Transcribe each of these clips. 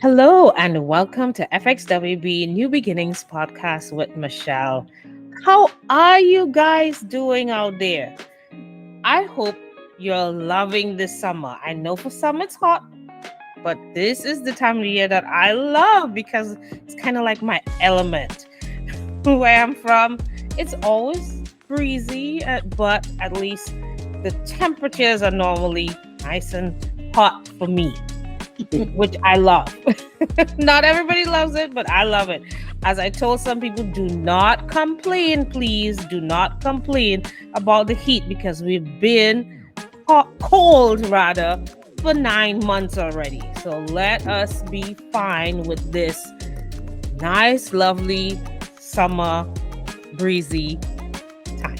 Hello and welcome to FxWB New Beginnings Podcast with Michelle. How are you guys doing out there? I hope you're loving this summer. I know for some it's hot, but this is the time of the year that I love because it's kind of like my element. Where I'm from, it's always breezy, but at least the temperatures are normally nice and hot for me, which I love. Not everybody loves it, but I love it. As I told some people, do not complain, please. Do not complain about the heat because we've been cold rather for 9 months already. So let us be fine with this nice, lovely summer breezy time.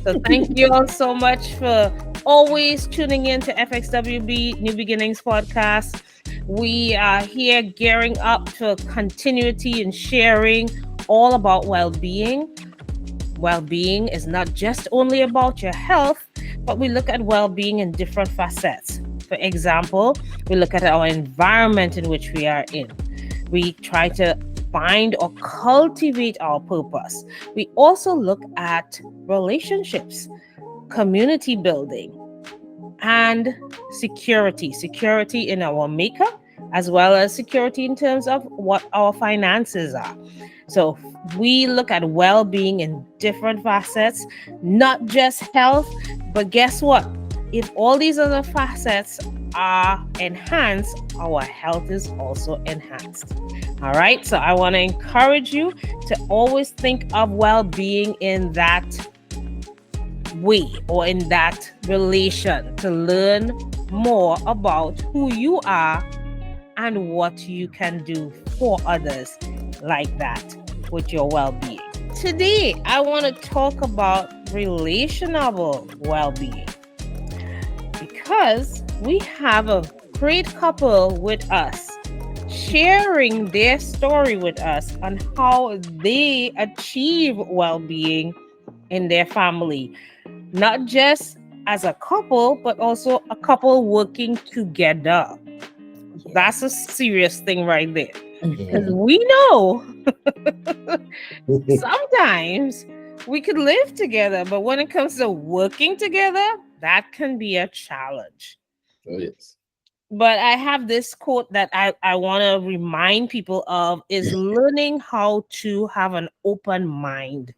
So thank you all so much for always tuning in to FxWB New Beginnings Podcast. We are here gearing up for continuity and sharing all about well-being. Well-being is not just only about your health, but we look at well-being in different facets. For example, we look at our environment in which we are in. We try to find or cultivate our purpose. We also look at relationships, community building, and security in our makeup, as well as security in terms of what our finances are. So we look at well-being in different facets, not just health, but guess what? If all these other facets are enhanced, our health is also enhanced. All right, so I want to encourage you to always think of well-being in that way or in that relation, to learn more about who you are and what you can do for others like that with your well-being. Today, I want to talk about relational well-being because we have a great couple with us sharing their story with us on how they achieve well-being in their family. Not just as a couple, but also a couple working together. That's a serious thing right there. Because we know sometimes we could live together, but when it comes to working together, that can be a challenge. Oh, yes. But I have this quote that I want to remind people of is learning how to have an open mind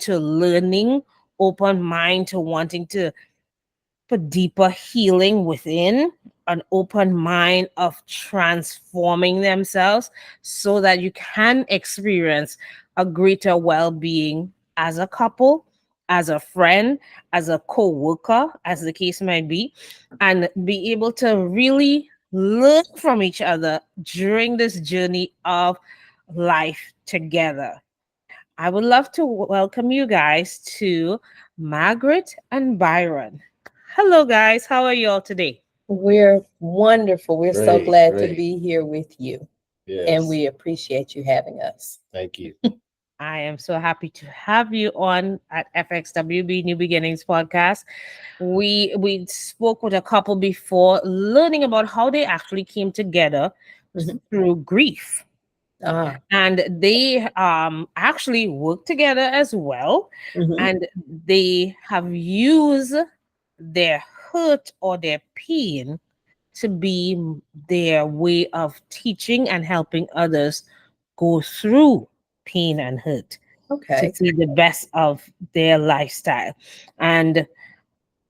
to learning, open mind to wanting to put deeper healing within, an open mind of transforming themselves so that you can experience a greater well-being as a couple, as a friend, as a co-worker, as the case might be, and be able to really learn from each other during this journey of life together. I would love to welcome you guys to Margaret and Byron. Hello, guys. How are you all today? We're wonderful. We're so Great, glad to great. be here with you, Yes. and we appreciate you having us. Thank you. I am so happy to have you on at FxWB New Beginnings Podcast. We spoke with a couple before, learning about how they actually came together through grief. And they actually work together as well, and they have used their hurt or their pain to be their way of teaching and helping others go through pain and hurt to see the best of their lifestyle. And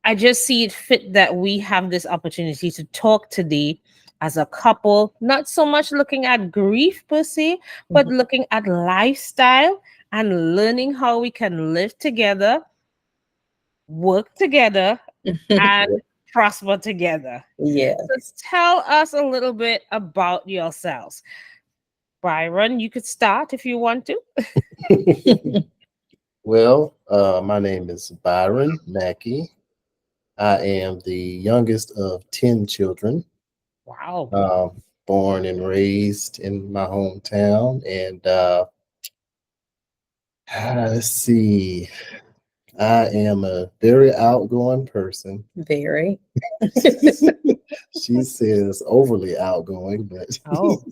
I just see it fit that we have this opportunity to talk today as a couple, not so much looking at grief per se, but looking at lifestyle and learning how we can live together, work together, and prosper together. Yes. So tell us a little bit about yourselves. Byron, you could start if you want to. Well, my name is Byron McKie. I am the youngest of 10 children. Wow. Born and raised in my hometown. And let's see, I am a very outgoing person. Very. She says overly outgoing, but Oh.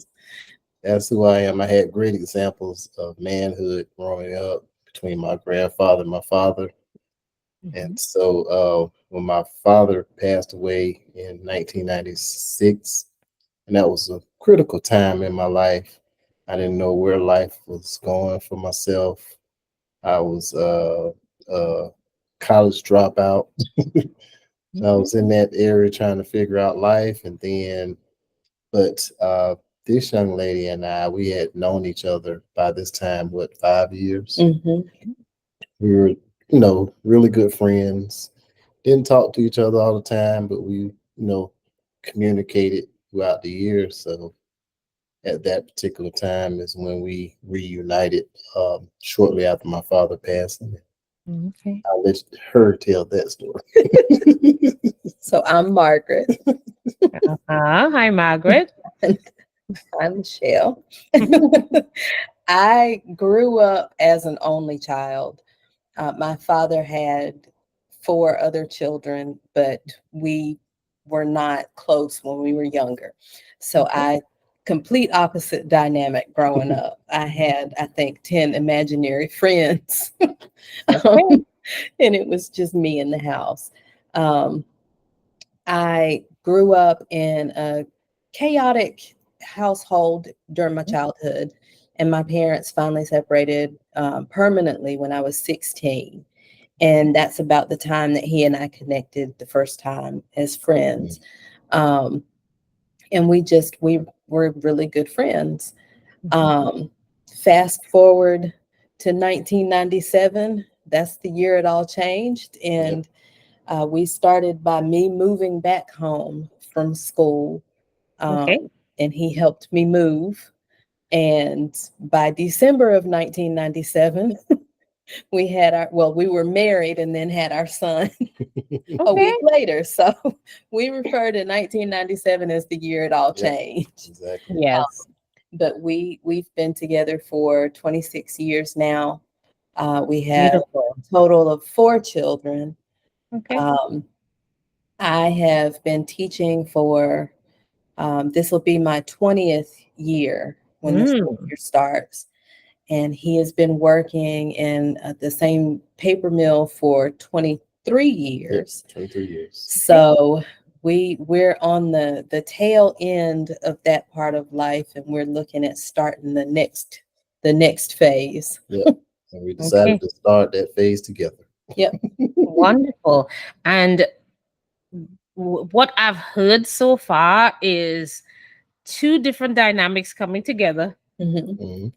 that's who I am. I had great examples of manhood growing up between my grandfather and my father. Mhm. And so when my father passed away in 1996, and that was a critical time in my life, I didn't know where life was going for myself. I was a college dropout. I Okay. was in that area trying to figure out life, and then, but this young lady and I, we had known each other by this time, what, 5 years? Hmm. We were, really good friends. Didn't talk to each other all the time, but we, communicated throughout the years. So at that particular time is when we reunited shortly after my father passed. And Okay. I'll let her tell that story. So I'm Margaret. Hi, Margaret. And I'm Michelle. I grew up as an only child. My father had four other children, but we were not close when we were younger. So Okay. I complete opposite dynamic growing up. I had, I think, 10 imaginary friends. Okay. And it was just me in the house. Um, I grew up in a chaotic household during my childhood, and my parents finally separated permanently when I was 16. And that's about the time that he and I connected the first time as friends. Um, and we were really good friends. Mhm. Um, Fast forward to 1997, that's the year it all changed. Yep. And we started by me moving back home from school, Okay. and he helped me move. And by December of 1997, we were married and then had our son a Okay. week later. So we refer to 1997 as the year it all Yep. changed. Exactly. Yes. But we've been together for 26 years now. We have Beautiful. a total of four children. Okay. Um, I have been teaching for this will be my 20th year when the school Mm. year starts. And he has been working in the same paper mill for 23 Yep. years. 23 years. Okay. So we're on the tail end of that part of life, and we're looking at starting the next phase. Yep. And we decided Okay. to start that phase together. Yep. Wonderful. And what I've heard so far is two different dynamics coming together, Hmm. Mhm.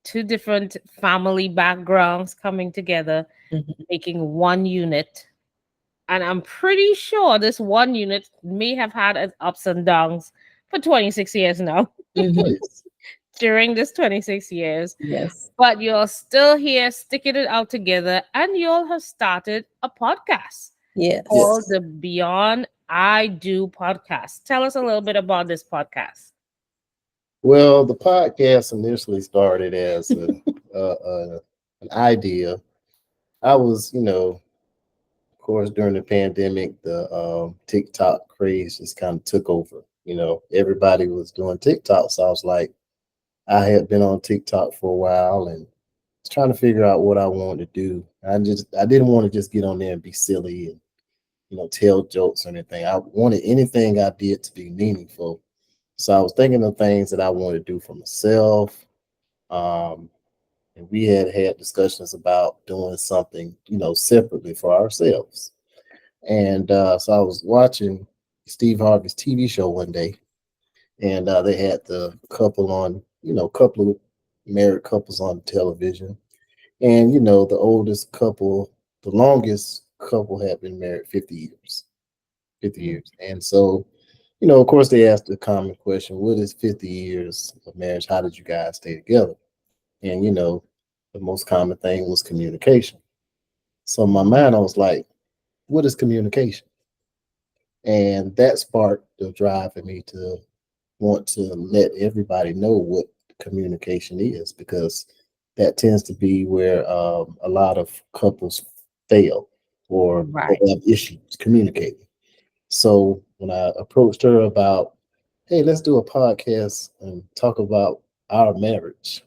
two different family backgrounds coming together, Hmm. making one unit. And I'm pretty sure this one unit may have had its ups and downs for 26 years now, Oh, Hmm. yes. during this 26 years. Yes. But you're still here sticking it out together, and you all have started a podcast called Yes. Yes. the Beyond I Do podcast. Tell us a little bit about this podcast. Well, the podcast initially started as an idea. I was, of course, during the pandemic, the TikTok craze just kind of took over. Everybody was doing TikTok. So I was like, I had been on TikTok for a while and was trying to figure out what I wanted to do. I didn't want to just get on there and be silly and, tell jokes or anything. I wanted anything I did to be meaningful. So I was thinking of things that I wanted to do for myself. Um, and we had discussions about doing something, separately for ourselves. And so I was watching Steve Harvey's TV show one day, and they had the couple on, couple of married couples on television. And, the oldest couple, the longest couple had been married 50 years, 50 Mm. years. And so, of course, they asked the common question, what is 50 years of marriage? How did you guys stay together? And, the most common thing was communication. So in my mind, I was like, what is communication? And that sparked the drive for me to want to let everybody know what communication is, because that tends to be where a lot of couples fail or Right. have issues communicating. So when I approached her about, hey, let's do a podcast and talk about our marriage.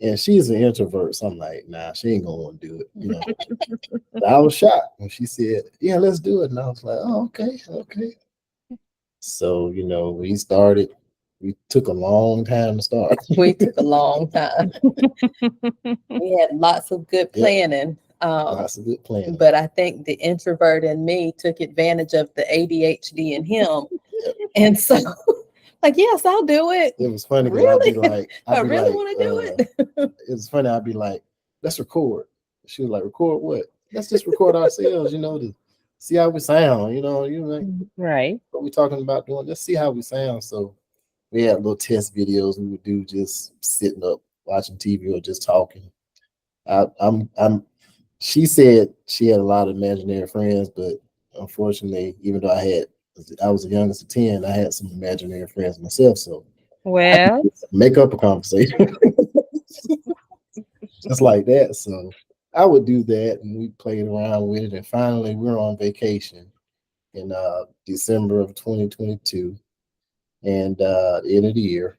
And she's an introvert, so I'm like, nah, she ain't gonna want to do it. But I was shocked when she said, yeah, let's do it. And I was like, oh, okay, okay. So, we started. We took a long time to start. We took a long time. We had lots of good Yep. planning. Lots of good planning. But I think the introvert in me took advantage of the ADHD in him. Yep. And so, like, yes, I'll do it. It was funny because Really? I'd I be really like, want to do it. it was funny. I'd be like, let's record. She was like, record what? Let's just record ourselves, to see how we sound. Right. What we talking about doing. Let's see how we sound. So we had little test videos we would do, just sitting up watching TV or just talking. I'm. She said she had a lot of imaginary friends, but unfortunately, even though I was the youngest of 10, I had some imaginary friends myself. So Well, make up a conversation just like that. So I would do that, and we played around with it. And finally, we were on vacation in December of 2022, and end of the year.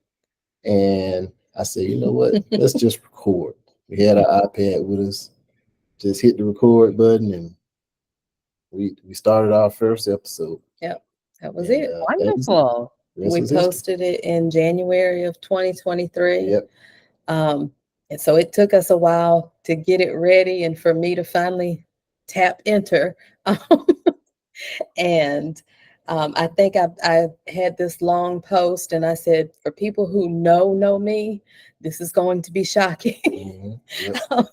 And I said, you know what? Let's just record. We had our iPad with us. Just hit the record button, and we started our first episode. Yep, that was And, it. wonderful. We posted it in January of 2023. Yep. And so it took us a while to get it ready and for me to finally tap enter. And I think I had this long post and I said, for people who know me, this is going to be shocking. Mm-hmm. Yep.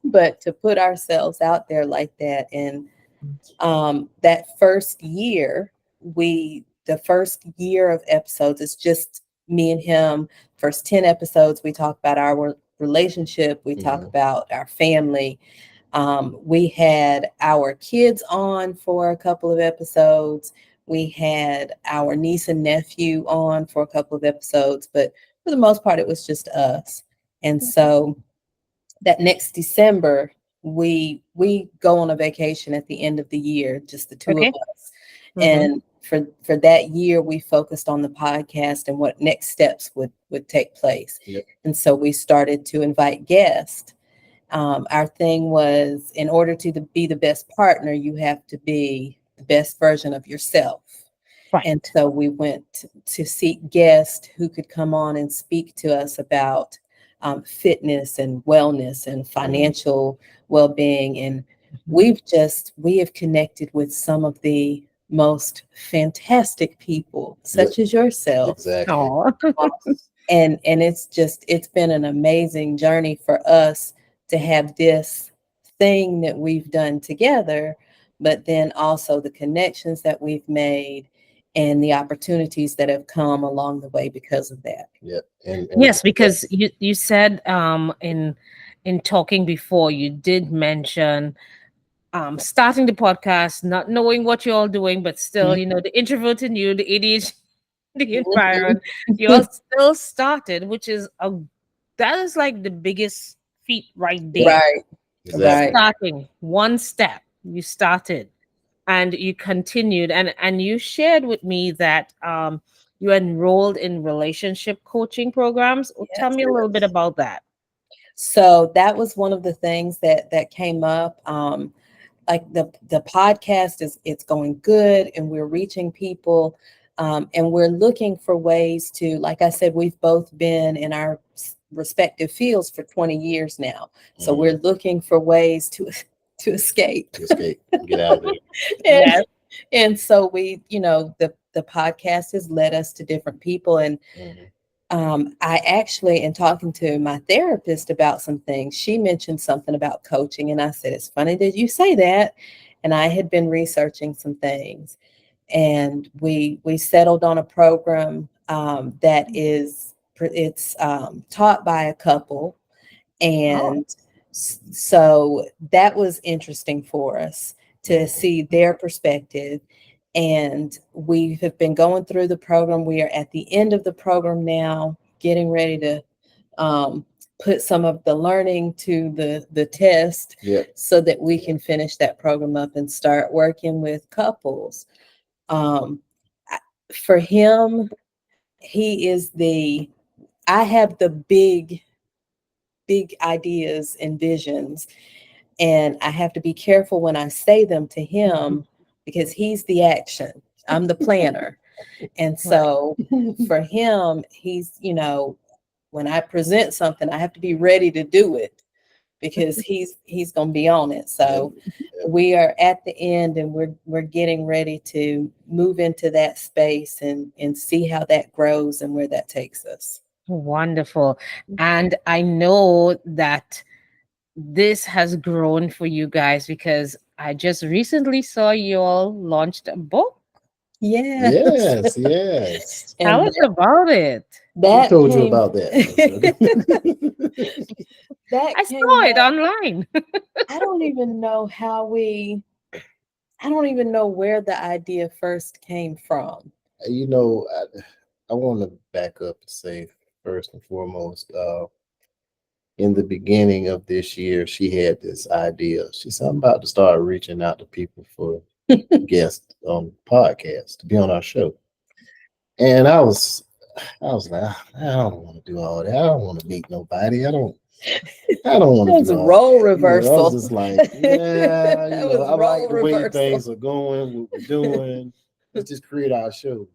But to put ourselves out there like that, and that first year, the first year of episodes, it's just me and him. First 10 episodes, we talk about our relationship, we talk about our family. We had our kids on for a couple of episodes. We had our niece and nephew on for a couple of episodes, but for the most part, it was just us. And so that next December, we go on a vacation at the end of the year, just the two Okay. of us. And for that year, we focused on the podcast and what next steps would take place. Yep. And so we started to invite guests. Our thing was, in order to be the best partner, you have to be the best version of yourself. Right. And so we went to seek guests who could come on and speak to us about fitness and wellness and financial well-being. And we have connected with some of the most fantastic people, such as yourself. Exactly. Aw. And it's been an amazing journey for us to have this thing that we've done together, but then also the connections that we've made and the opportunities that have come along the way because of that. Yep. And Yes, because you said in talking before, you did mention starting the podcast, not knowing what you're all doing, but still, the introvert in you, the ADHD in Byron, you all still started, which is that is like the biggest feat right there. Right. Exactly. Starting one step, you started and you continued, and you shared with me that you enrolled in relationship coaching programs. Tell me a little bit about that. So that was one of the things that came up. Like the podcast it's going good and we're reaching people, and we're looking for ways to, like I said, we've both been in our respective fields for 20 years now. So we're looking for ways to escape. Get out of there. and, and so we, the podcast has led us to different people. And I actually, in talking to my therapist about some things, she mentioned something about coaching. And I said, it's funny that you say that. And I had been researching some things. And we settled on a program that it's taught by a couple. And so that was interesting for us to see their perspective. And we have been going through the program. We are at the end of the program now, getting ready to put some of the learning to the test Yeah. so that we can finish that program up and start working with couples. Um, for him, he is I have the big ideas and visions, and I have to be careful when I say them to him because he's the action. I'm the planner. And so for him, he's, when I present something, I have to be ready to do it because he's going to be on it. So we are at the end, and we're getting ready to move into that space and see how that grows and where that takes us. Wonderful. And I know that this has grown for you guys because I just recently saw you all launched a book. Yes. Yes. Tell And us about it. Who that told you came, about that? that I came saw it up. online. I don't even know I don't even know where the idea first came from. You know, I want to back up and say first and foremost, in the beginning of this year, she had this idea. She said, "I'm about to start reaching out to people for guests on podcasts to be on our show." And I was like, I don't want to do all that. I don't want to meet nobody. I don't want That to was do a all role that. I was reversal. just like, yeah, That I was like role the way reversal. things are going, what we're doing. Let's just create our show.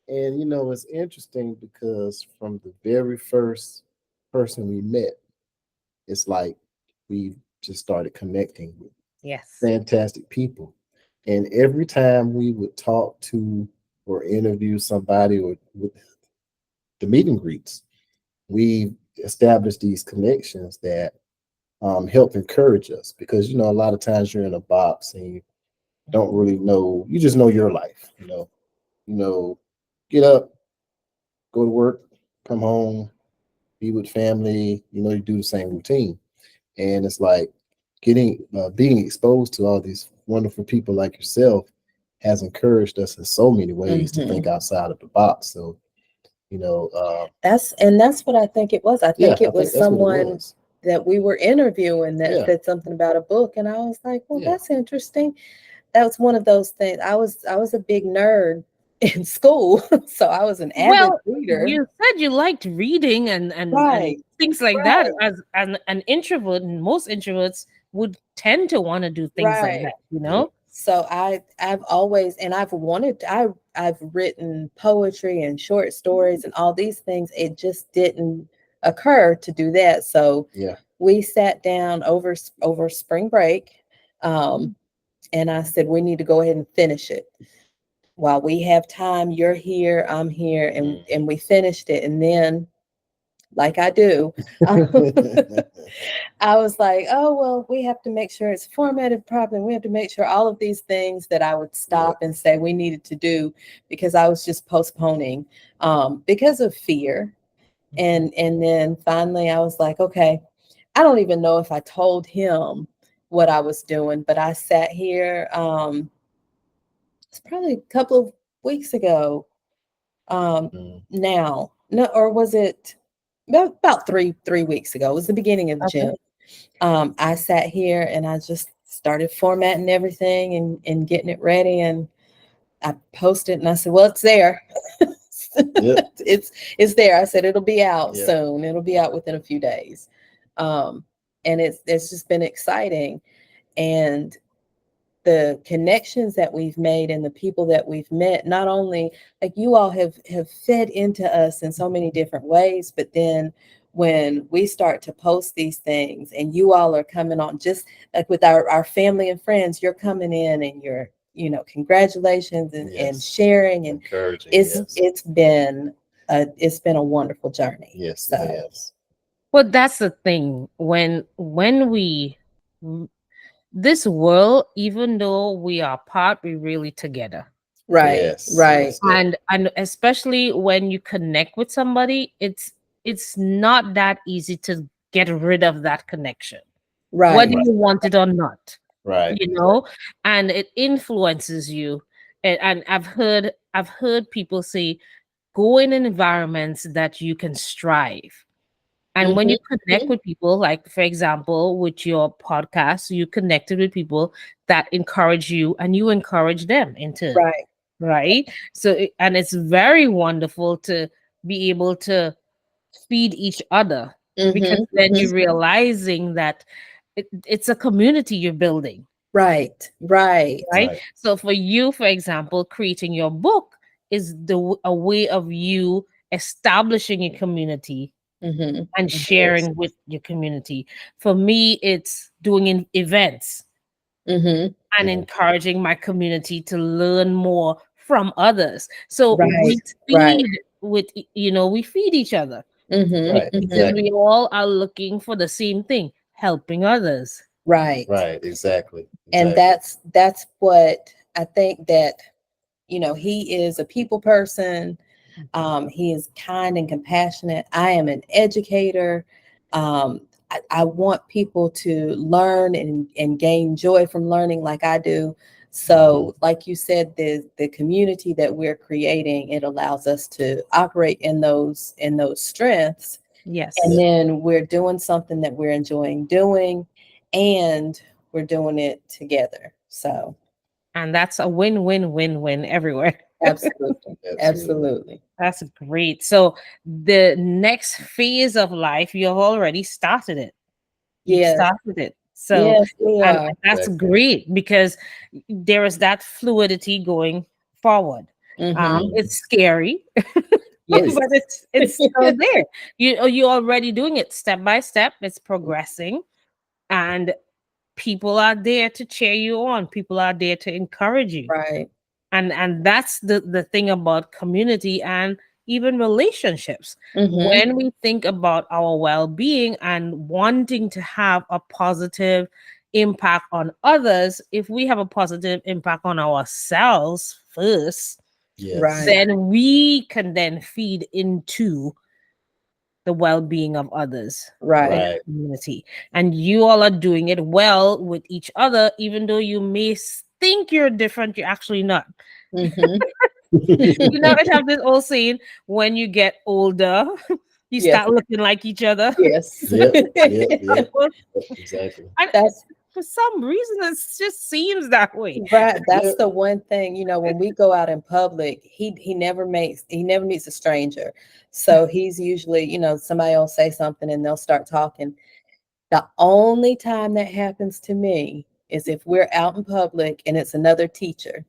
And it's interesting because from the very first person we met, it's like we just started connecting with Yes. fantastic people. And every time we would talk to or interview somebody or with the meet and greets, we established these connections that help encourage us because a lot of times you're in a box and you don't really know. You just know your life. Get up, go to work, come home, be with family. You do the same routine, and it's like being exposed to all these wonderful people like yourself has encouraged us in so many ways to think outside of the box. So That's what I think it was. I yeah, think it I think was that's what it someone was. that we were interviewing that Yeah, said something about a book, and I was like, well, yeah, that's interesting. That was one of those things. I was a big nerd in school, so I was an avid Well, reader. you said you liked reading and Right, things like that. right, As an introvert, and most introverts would tend to want to do things like right. that, you yeah. know? So I've always, and I've written poetry and short stories and all these things. It just didn't occur to do that. So Yeah. we sat down over spring break, and I said we need to go ahead and finish it while we have time. You're here, I'm here, and we finished it. And then, like I do, I was like, oh, well, we have to make sure it's formatted properly. We have to make sure all of these things that I would stop and say we needed to do because I was just postponing because of fear. And then finally I was like, okay, I don't even know if I told him what I was doing, but I sat here, it's probably a couple of weeks ago, now, no, or was it about three weeks ago? It was the beginning of Okay. June. I sat here and I just started formatting everything and getting it ready, and I posted and I said, well, it's there. Yep. It's there. I said it'll be out Yeah. soon. It'll be out within a few days. And it's just been exciting. And the connections that we've made and the people that we've met, not only like you all have fed into us in so many different ways, but then when we start to post these things and you all are coming on, just like with our family and friends, you're coming in and you're, congratulations and Yes. sharing, and Encouraging. it's Yes. it's been a wonderful journey. Yes. So Yes. Well, that's the thing. When we this world, even though we are apart, we're really together. right, Yes. right, Yes. Definitely. And especially when you connect with somebody, it's not that easy to get rid of that connection, right, whether you want it or not, Right. you know, and it influences you. And I've heard people say, go in environments that you can strive. And when you connect Mhm. with people, like for example, with your podcast, you connected with people that encourage you and you encourage them in turn, Right. right? So, and it's very wonderful to be able to feed each other because Mhm. then Mhm. you're realizing that it's a community you're building, Right. Right. right? Right. So for you, for example, creating your book is a way of you establishing a community Mhm. and Yes. sharing with your community. For me, it's doing events Mhm. and Mhm. encouraging my community to learn more from others. So we Right. Right. feed we feed each other Mhm. Right. because Mhm. Exactly. we all are looking for the same thing, helping others. Right. Right. Exactly. And Exactly. that's what I think that, he is a people person. He is kind and compassionate. I am an educator. I want people to learn and gain joy from learning like I do. Mhm. So, like you said, the community that we're creating, it allows us to operate in those strengths. And Yes. Yeah. then we're doing something that we're enjoying doing, and we're doing it together. So, And that's a win-win-win-win everywhere. absolutely. Absolutely. Absolutely. That's great. So the next phase of life, you've already started it. You've Yes. started it. So, Yes, we and are. that's Exactly. great because there is that fluidity going forward. Mm-hmm. Mhm. It's scary, Oh Yes. yeah. but it's still there. You're already doing it step by step. It's progressing, and people are there to cheer you on. People are there to encourage you, Right. and that's the thing about community and even relationships. Mm-hmm. When we think about our well-being and wanting to have a positive impact on others, if we have a positive impact on ourselves first, Yes. Right. then we can then feed into the well-being of others in Right. the Right. community. And you all are doing it well with each other, even though you may think you're different, you're actually not. Mm-hmm. You know, it have this old saying, when you get older, you Yes. start looking like each other. Yes. Yep. Yep. Yep. Yep. Exactly. And That's for some reason, it just seems that way. right. That's Yep. the one thing, when we go out in public, he never meets a stranger. So he's usually, somebody will say something and they'll start talking. The only time that happens to me is if we're out in public and it's another teacher,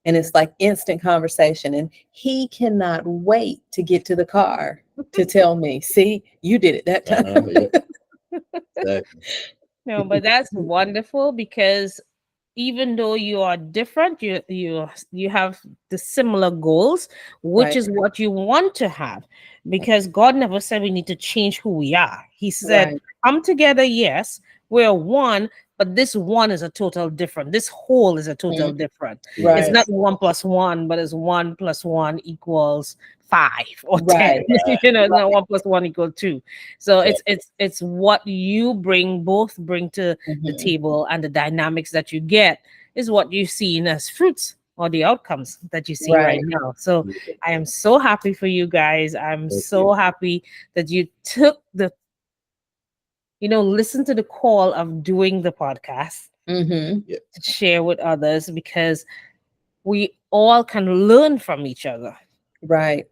and it's like instant conversation, and he cannot wait to get to the car to tell me, see, you did it that time. Yep. Exactly. No, but that's wonderful because even though you are different, you have the similar goals, which Right. is what you want to have. Because God never said we need to change who we are. He said, Right. come together, yes, we're one, but this one is a total different. This whole is a total Mhm. different. It's Right. not Yes. 1 plus 1, but it's 1 plus 1 equals 5 or 10. Right. It's Right. not 1 plus 1 equals 2. So Yeah. it's what you both bring to the Mhm. table, and the dynamics that you get is what you've seen as fruits or the outcomes that you see right Right. now. So Yeah. I am so happy for you guys. I'm Thank you. so happy that you took listen to the call of doing the podcast Mhm. Yeah. to share with others, because we all can learn from each other Right.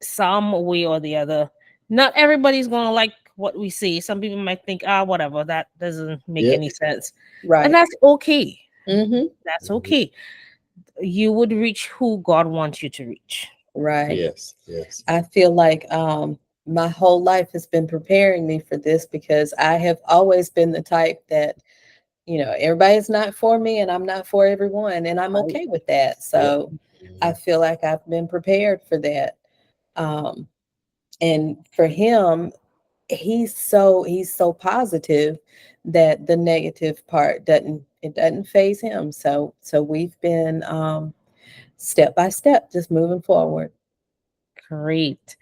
some way or the other. Not everybody's gonna like what we say. Some people might think, whatever, that doesn't make Yep. any sense. And Right. that's okay. Mhm. That's Mhm. okay. You would reach who God wants you to reach. Right. Yes. Yes. I feel like my whole life has been preparing me for this, because I have always been the type that, everybody's not for me and I'm not for everyone, and I'm Right. okay with that. Yep. So I Mhm. feel like I've been prepared for that. Um, and for him, he's so positive that the negative part doesn't phase him. So we've been step by step just moving forward. Great.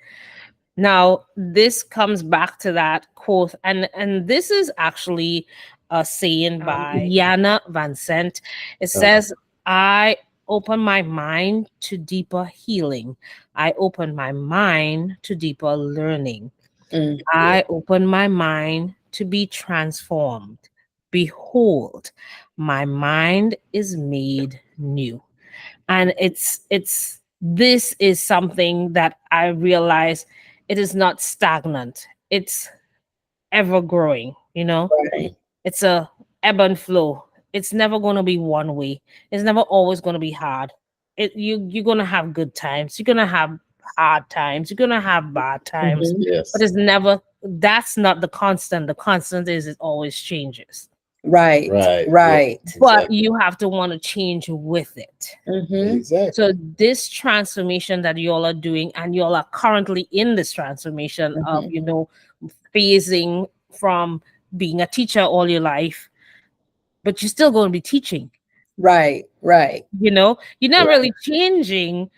Now, this comes back to that quote, and this is actually a saying by Yana Van Sant. It Uh-huh. says, I open my mind to deeper healing. I open my mind to deeper learning. Mm. I open my mind to be transformed. Behold, my mind is made new. And it's this is something that I realize it is not stagnant. It's ever growing, you know? Right. It's a ebb and flow. It's never going to be one way. It's never always going to be hard. You're going to have good times. You're going to have hard times. You're going to have bad times. Mhm. But Yes. it's never that's not the constant. The constant is it always changes. Right. Right. Yep. Right. But Exactly. you have to want to change with it. Mhm. Exactly. So this transformation that y'all are doing, and y'all are currently in this transformation of, Mhm. phasing from being a teacher all your life, but you're still going to be teaching. Right. Right. You're not Right. really changing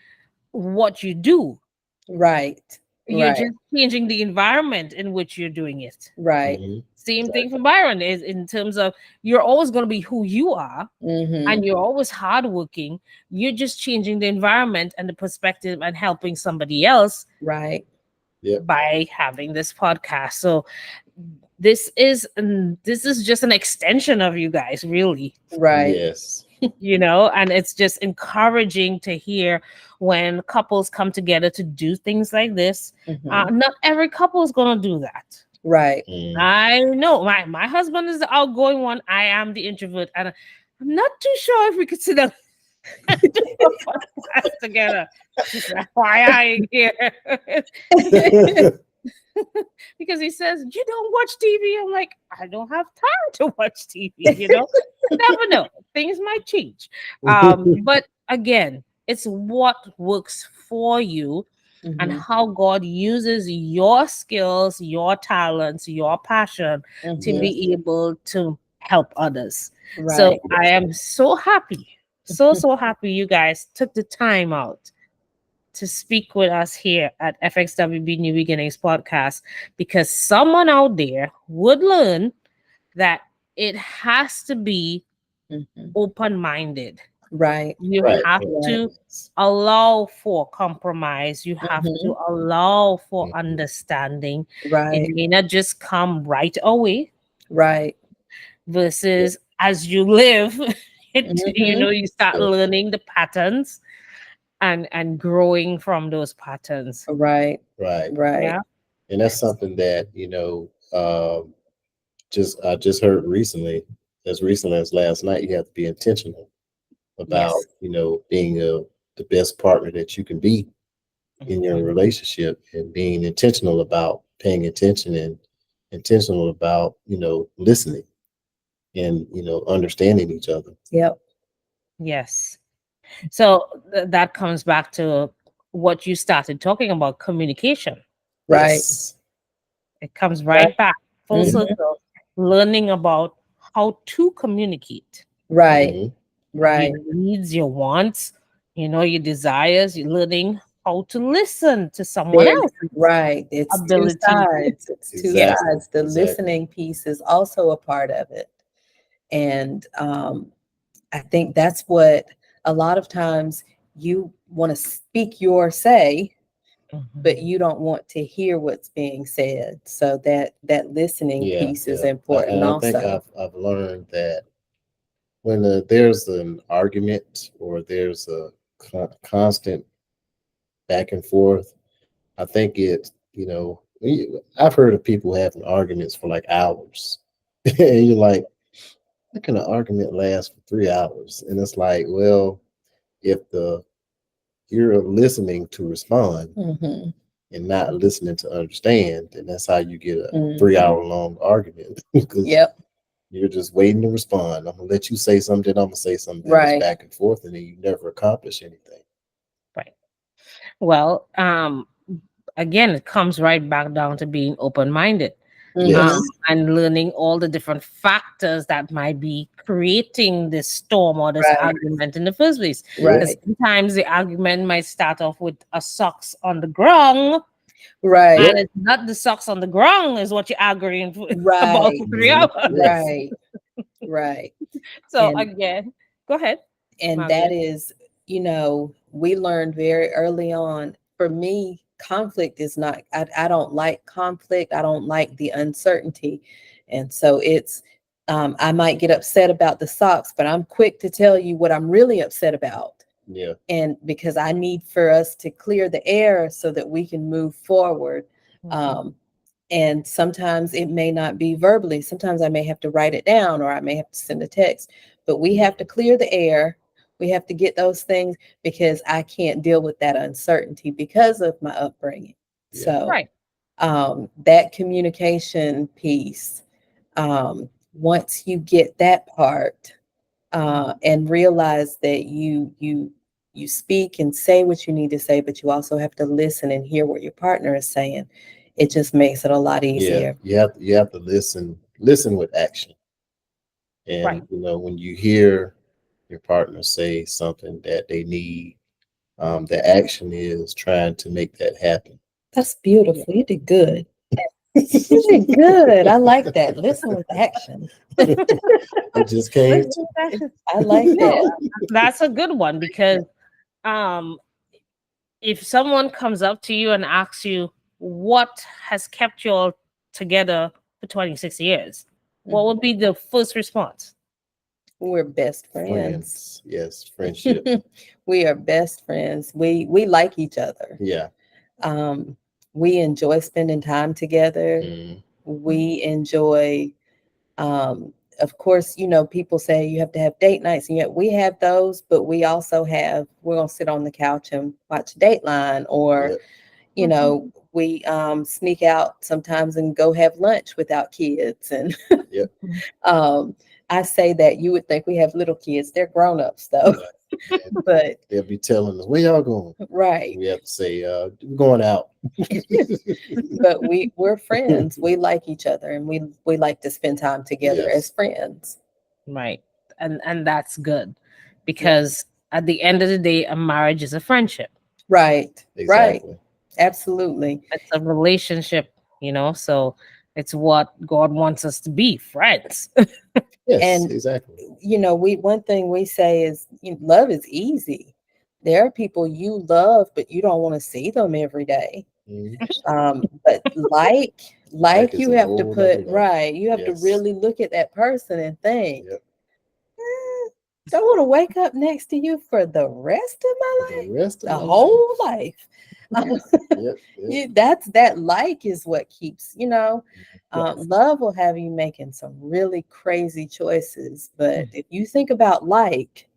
what you do. Right. You're Right. just changing the environment in which you're doing it. Right. Mhm. Same thing for Byron is in terms of you're always going to be who you are, Mhm. and you're always hardworking. You're just changing the environment and the perspective and helping somebody else Right. Yep. by having this podcast. So this is just an extension of you guys, really. Right. Yes. And it's just encouraging to hear when couples come together to do things like this. Mhm. Not every couple is going to do that. Right. Mhm. I know my husband is the outgoing one. I am the introvert, and I'm not too sure if we could sit down and do a podcast together. Just FYI here. Because he says, "You don't watch TV." I'm like, I don't have time to watch TV, Never know. Things might change. But again, it's what works for you and Mhm. how God uses your skills, your talents, your passion to Mhm. be able to help others. So Right. I am so happy, so happy you guys took the time out to speak with us here at FxWB New Beginnings Podcast, because someone out there would learn that it has to be Mhm. open-minded. Right. You Right. have Right. to allow for compromise. You have to Mhm. allow for Mhm. understanding. It Right. may not just come right away, Right. versus as you live, Mhm. you start Yep. learning the patterns and growing from those patterns. Right. Right. Right. Yeah. And that's something that just I just heard as recently as last night. You have to be intentional about Yes. being the best partner that you can be in your Mhm. relationship, and being intentional about paying attention, and intentional about listening, and understanding each other. Yep. Yes. So that comes back to what you started talking about, communication. Right. Yes. It comes Right. right back full Yep. Mhm. circle, learning about how to communicate Right. Mhm. Right. your needs, your wants, your desires. You're learning how to listen to someone There, else's right. It's two ability. sides. It's two Exactly. sides. The Exactly. listening piece is also a part of it. And I think that's what a lot of times you want to speak your say, but Mhm. you don't want to hear what's being said. So that listening Yeah. piece is Yeah. important And I think also. I've learned that when there's an argument, or there's a constant back and forth, I think I've heard of people having arguments for like hours. And you're like, how can an argument last for 3 hours? And it's like, well, if you're listening to respond Mhm. and not listening to understand, then that's how you get a Mhm. 3 hour long argument. Because Yep. you're just waiting to respond. I'm gonna let you say something, I'm gonna say something, and it's Right. back and forth, and then you never accomplish anything. Right. Well, again, it comes right back down to being open-minded. Mhm. Yes. And learning all the different factors that might be creating this storm or this Right. argument in the first place. Because Right. sometimes the argument might start off with a socks on the ground, Right. and it's not the socks on the ground is what you're arguing about Right. for 3 hours. Yes. Right. Right. So And again, go ahead, and that Margaret. is, we learned very early on. For me, conflict is not, I don't like conflict. I don't like the uncertainty. And so it's, I might get upset about the socks, but I'm quick to tell you what I'm really upset about. Yeah. And because I need for us to clear the air so that we can move forward. And sometimes it may not be verbally. Sometimes I may have to write it down or I may have to send a text, but we have to clear the air. We have to get those things because I can't deal with that uncertainty because of my upbringing. Yeah. So Right. that communication piece, once you get that part and realize that you speak and say what you need to say, but you also have to listen and hear what your partner is saying, it just makes it a lot easier. Yeah. You have to listen with action. And Right. when you hear your partner say something that they need, the action is trying to make that happen. That's beautiful. You did good. You did good. I like that. Listen with action. It just came. Listen, I like no, that. that's a good one because um if someone comes up to you and asks you what has kept you all together for 26 years, what would be the first response? We're best friends. Friends. Yes, friendship. We are best friends. We like each other. Yeah. We enjoy spending time together. Mm. We enjoy, of course, people say you have to have date nights, and yet we have those, but we also have, we're going to sit on the couch and watch Dateline, or, Yep. we sneak out sometimes and go have lunch without kids. And Yep. I say that you would think we have little kids. They're grown-ups though. And But they'll be telling us, where y'all going? right. We have to say, we're going out. But we're friends. We like each other, and we like to spend time together Yes. as friends. Right. And that's good because at the end of the day, a marriage is a friendship. Right. Right. Exactly. Absolutely. It's a relationship, so it's what God wants us to be, friends. Yes, And exactly. One thing we say is love is easy. There are people you love, but you don't want to see them every day. Mhm. But like is you a have to whole put nother level. right. You have to Yes. really look at that person and think, Yep. don't want to wake up next to you for the rest of my The life, rest of the my whole life. Yep. That's that like is what keeps, Yes. love will have you making some really crazy choices. But if you think about like,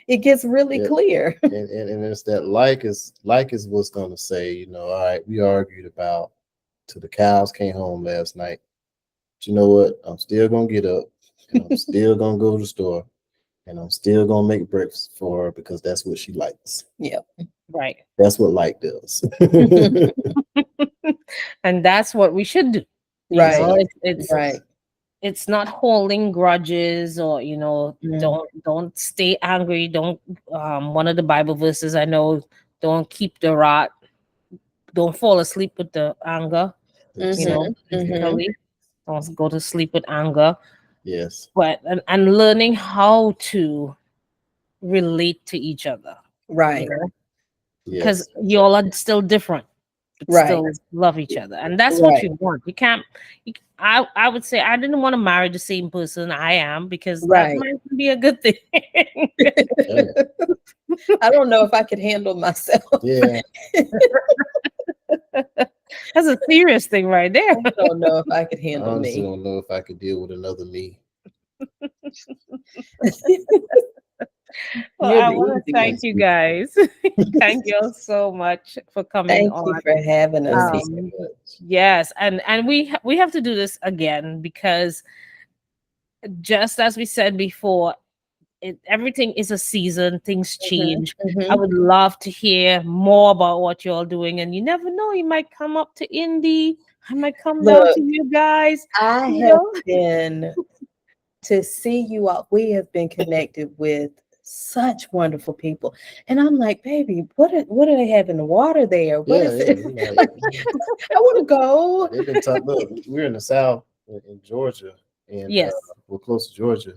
it gets really Yep. clear. And it's that like is what's gonna say, all right, we argued about till the cows came home last night. But you know what? I'm still gonna get up and I'm still gonna go to the store and I'm still gonna make breakfast for her because that's what she likes. Yep. Right. That's what like does. And that's what we should do. Right. It's Right. it's not holding grudges or Mm. don't stay angry. Don't one of the Bible verses I know, don't keep the rot, don't fall asleep with the anger, Mhm. physically. Don't go to sleep with anger. Yes. But and learning how to relate to each other. Right. Because Yes. you all are still different, but Right. still love each other, and that's what Right. you want. You can't. I would say I didn't want to marry the same person I am because that Right. might be a good thing. Yeah. I don't know if I could handle myself. Yeah. That's a serious thing right there. I don't know if I could I handle honestly me. don't know if I could deal with another me. Well, You're I the want to easy thank one. you guys. Thank you all so much for coming Thank you on. for having us Thank here. you so much. Yes, and we have to do this again because just as we said before, everything is a season, things change. I would love to hear more about what you're all doing, and you never know, you might come up to Indy. I might come down Look, to you guys. I you have know? been to see you all. We have been connected with such wonderful people, and I'm like, baby, what do they have in the water there? What Yeah, is yeah. it? You know, I want to go. they've been talking. Look, we're in the South in Georgia, and Yes. we're close to Georgia.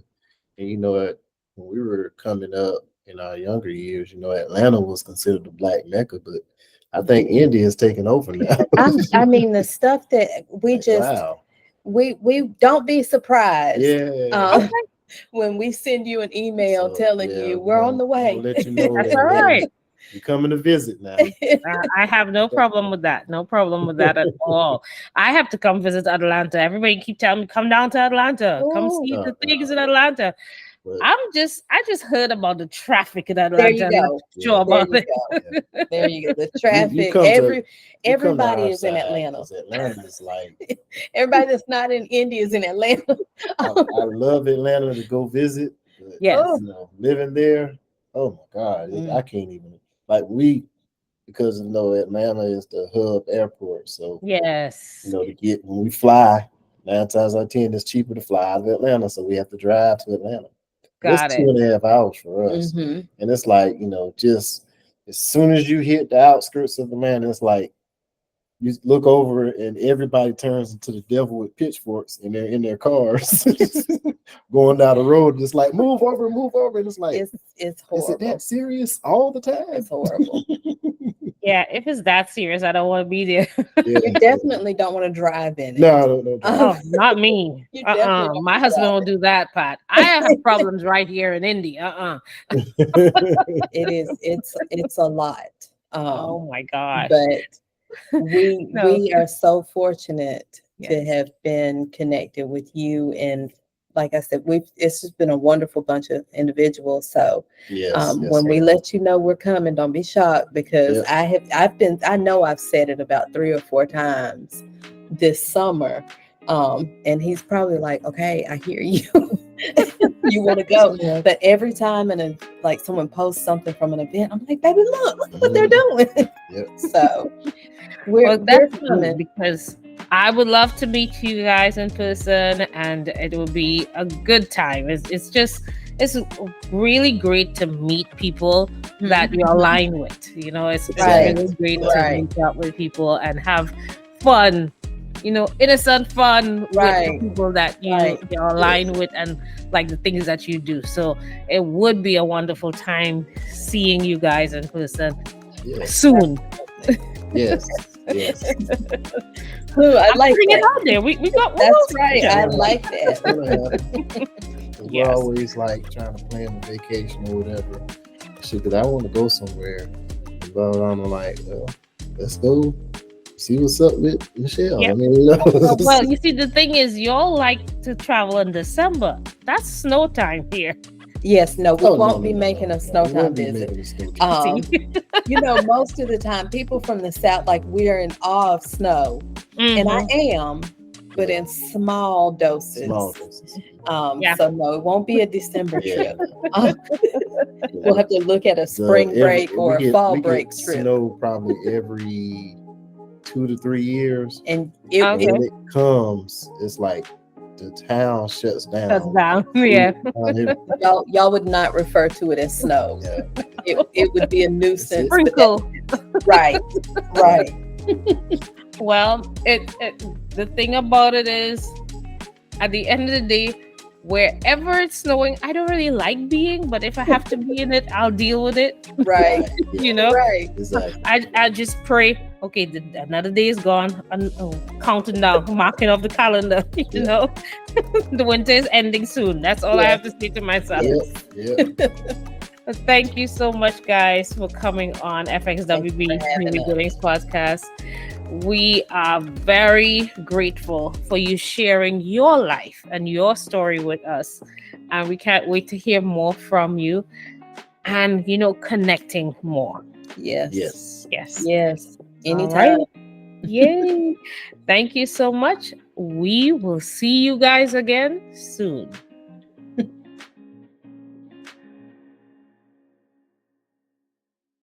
And you know what? When we were coming up in our younger years, Atlanta was considered the black mecca, but I think India is taking over now. I mean, the stuff that we just Wow. we don't be surprised. Yeah. When we send you an email So, telling yeah, you we're on the way. We'll let you know That's that all right. you're coming to visit now. I have no problem with that. No problem with that at all. I have to come visit Atlanta. Everybody keep telling me, come down to Atlanta. Come Ooh. see the things in Atlanta. But I just heard about the traffic in There Atlanta. you I'm not go. sure There about you it. go. There you go. The traffic. come to- Every you come to everybody our is in side, Atlanta. 'cause Atlanta is like, Everybody that's not in India is in Atlanta. I love Atlanta to go visit. But, Yes. you know, living there, oh my God, I can't even, like, because you know Atlanta is the hub airport, so Yes. you know, when we fly, 9 times out of 10 it's cheaper to fly out of Atlanta, so we have to drive to Atlanta. Got It's it. 2.5 hours for us, Mhm. and it's like, you know, just as soon as you hit the outskirts of Atlanta, it's like you look over and everybody turns into the devil with pitchforks, and they're in their cars going down the road, just like move over, and it's like, It's is horrible. it that serious all the time? It's horrible. Yeah, if it's that serious, I don't want to be there. Yeah. You definitely don't want to drive in it. No. Oh, not me. You definitely don't My wanna husband drive will do that, Pat. I have problems right here in India. It is. It's a lot. Oh my gosh. But we No. we are so fortunate to Yes. have been connected with you, and like I said, it's just been a wonderful bunch of individuals. So yes, when we let you know we're coming, don't be shocked, because Yep. I know I've said it about 3 or 4 times this summer. And he's probably like, okay, I hear you. You want to go. Yeah. But every time like someone posts something from an event, I'm like, baby, look what they're doing. Yep. So Well, we're that's good, coming. because I would love to meet you guys in person, and it will be a good time. It's really great to meet people that you align with. You know, it's Right. really great Right. to meet up with people and have fun. You know, innocent fun Right. with the people that you Right. you're aligned with, and like the things that you do. So it would be a wonderful time seeing you guys in person Yes. soon. Yes. Ooh, I I'm like putting it that. out there. We got That's right. I Yeah. like It's that. gonna happen. We're Yes. always like trying to plan a vacation or whatever. Shit, that I want to go somewhere. But I'm like, let's go see what's up with Michelle. Yeah. I mean, you know. Well, you see, the thing is, y'all like to travel in December. That's snow time here. Yes, no, we Oh, won't be no, making no. a snow We time won't be visit. making a snow time. See? You know, most of the time, people from the South, like, we're in awe of snow, and I am, but in small doses. Small doses. Yeah. So no, it won't be a December Yeah. trip. We'll have to look at a spring break or a fall break trip, Snow probably every 2 to 3 years. and And Okay. when it comes, it's like the town shuts down. That's down. Yeah. y'all would not refer to it as snow. Yeah. It would be a nuisance. but Sprinkle. Right. Well, the thing about it is, at the end of the day, wherever it's snowing, I don't really like being, but if I have to be in it, I'll deal with it. Right. You know, Right. Exactly. I just pray. Okay, another day is gone. Counting down, marking off the calendar. You Yeah. know, the winter is ending soon. That's all I Yeah. have to say to myself. Yeah. But thank you so much, guys, for coming on FxWB Thanks for having New us. Beginnings Podcast. We are very grateful for you sharing your life and your story with us. And we can't wait to hear more from you and, connecting more. Yes. Yes. Anytime. All right. Yay. Thank you so much. We will see you guys again soon.